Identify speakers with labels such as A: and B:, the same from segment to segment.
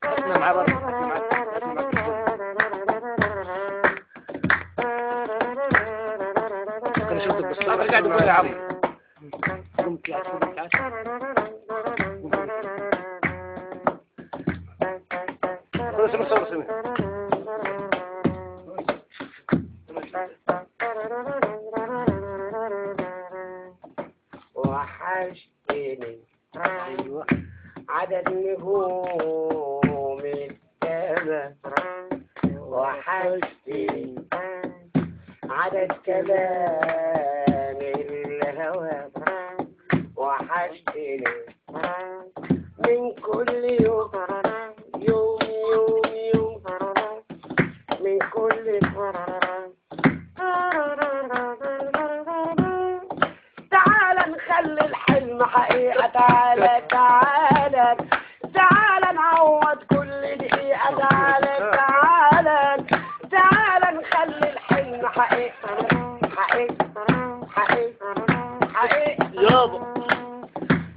A: احنا مع بعض. كان شفت بالصبر قاعد يقول يا عم قمت يا سمي
B: وحشتني عدد نجوم السما، وحشتني عدد كلام الهوى، وحشتني من كل يوم يوم يوم يوم من كل تعال نخلي الحلم حقيقة، تعال تعال تعال نعوض كل دقيقة، تعال تعال تعال نخلي الحلم حقيقة حقيقة حقيقة حقيقة
A: يابا.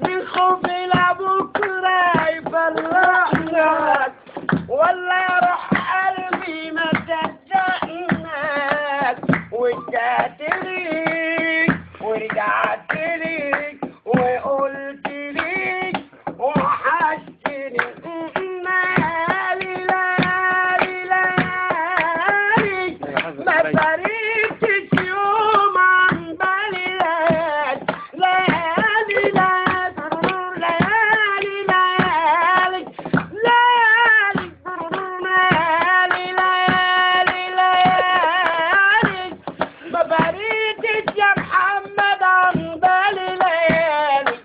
B: من خوف لبكرة يفرحنا ولا يروح قلبي ما صدقناك، ورجعت ليك ورجعت ليك وقلت ليك وحشتني ليالي ليالي ليالي ما فرقتش يوم عن بالي، ليالي ليالي ليالي ليالي ليالي ليالي ما فرقتش يا محمد عن بالي ليالي.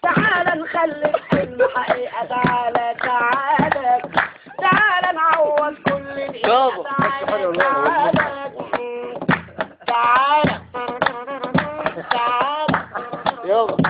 B: تعال نخلي الحلم حقيقة، تعالى تعالى تعالى نعوض كل دقيقة، تعالى تعالى تعالى تعالى
A: يابا.